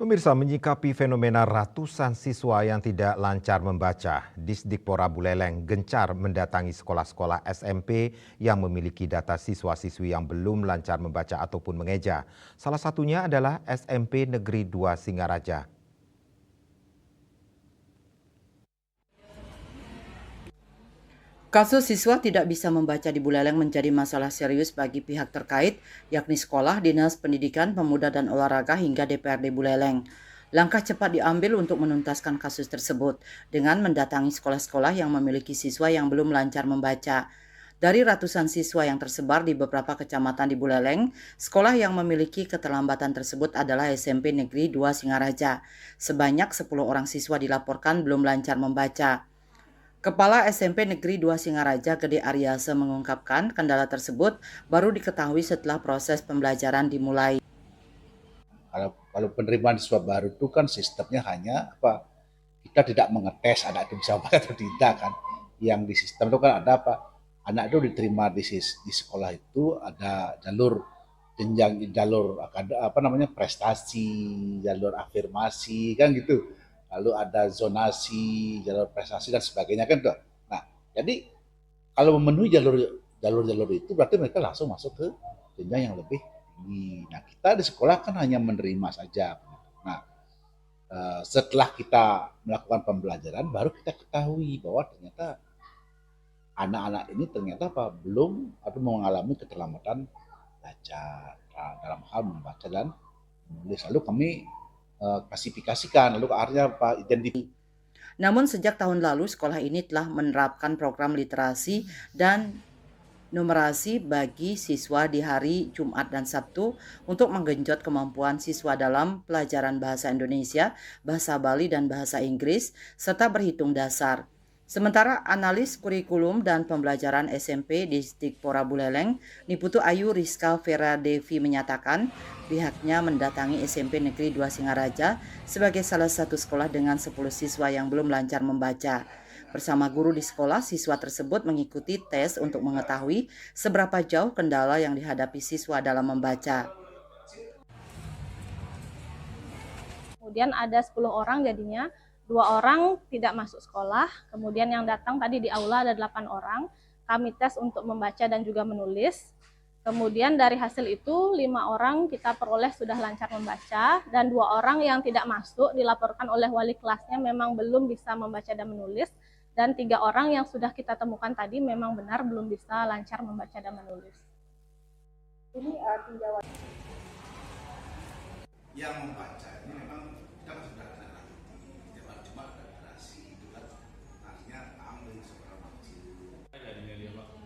Pemirsa, menyikapi fenomena ratusan siswa yang tidak lancar membaca, Disdikpora Buleleng gencar mendatangi sekolah-sekolah SMP yang memiliki data siswa-siswi yang belum lancar membaca ataupun mengeja. Salah satunya adalah SMP Negeri 2 Singaraja. Kasus siswa tidak bisa membaca di Buleleng menjadi masalah serius bagi pihak terkait, yakni sekolah, Dinas Pendidikan, Pemuda dan Olahraga hingga DPRD Buleleng. Langkah cepat diambil untuk menuntaskan kasus tersebut dengan mendatangi sekolah-sekolah yang memiliki siswa yang belum lancar membaca. Dari ratusan siswa yang tersebar di beberapa kecamatan di Buleleng, sekolah yang memiliki keterlambatan tersebut adalah SMP Negeri 2 Singaraja. Sebanyak 10 orang siswa dilaporkan belum lancar membaca. Kepala SMP Negeri 2 Singaraja Gede Aryase mengungkapkan kendala tersebut baru diketahui setelah proses pembelajaran dimulai. Kalau penerimaan siswa baru itu kan sistemnya hanya apa? Kita tidak mengetes anak itu bisa baca atau tidak kan. Yang di sistem itu kan ada apa? Anak itu diterima di sekolah itu ada jalur jenjang, jalur apa namanya, prestasi, jalur afirmasi kan gitu. Lalu ada zonasi, jalur prestasi dan sebagainya kan tuh. Nah, jadi kalau memenuhi jalur itu berarti mereka langsung masuk ke jenjang yang lebih tinggi. Nah, kita di sekolah kan hanya menerima saja. Nah, setelah kita melakukan pembelajaran baru kita ketahui bahwa ternyata anak-anak ini ternyata apa, belum atau mengalami keterlambatan baca dalam hal membaca dan menulis. Lalu kami klasifikasikan, lalu akhirnya apa, identifikasi. Namun sejak tahun lalu sekolah ini telah menerapkan program literasi dan numerasi bagi siswa di hari Jumat dan Sabtu untuk menggenjot kemampuan siswa dalam pelajaran bahasa Indonesia, bahasa Bali, dan bahasa Inggris, serta berhitung dasar. Sementara analis kurikulum dan pembelajaran SMP di Disdikpora Buleleng, Niputu Ayu Rizka Vera Devi menyatakan pihaknya mendatangi SMP Negeri 2 Singaraja sebagai salah satu sekolah dengan 10 siswa yang belum lancar membaca. Bersama guru di sekolah, siswa tersebut mengikuti tes untuk mengetahui seberapa jauh kendala yang dihadapi siswa dalam membaca. Kemudian ada 10 orang jadinya, 2 orang tidak masuk sekolah, kemudian yang datang tadi di aula ada 8 orang, kami tes untuk membaca dan juga menulis. Kemudian dari hasil itu 5 orang kita peroleh sudah lancar membaca dan 2 orang yang tidak masuk dilaporkan oleh wali kelasnya memang belum bisa membaca dan menulis, dan 3 orang yang sudah kita temukan tadi memang benar belum bisa lancar membaca dan menulis. Ini tinjauan yang membaca ini memang kita kan sudah ada lagi cuma ada durasi itu kan artinya ambil seorang kecil dari media apa?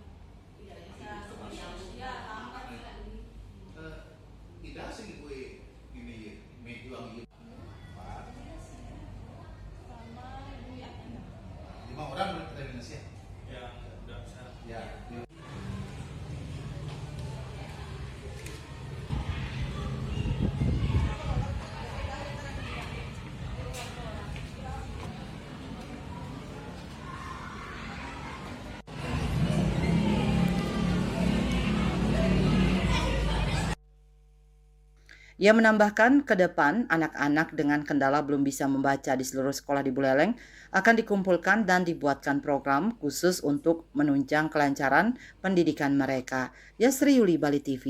Tidak sih gue ini media ini 5 orang dari Indonesia ya udah bisa ya. Ia menambahkan ke depan anak-anak dengan kendala belum bisa membaca di seluruh sekolah di Buleleng akan dikumpulkan dan dibuatkan program khusus untuk menunjang kelancaran pendidikan mereka. Yasri Yuli, Bali TV.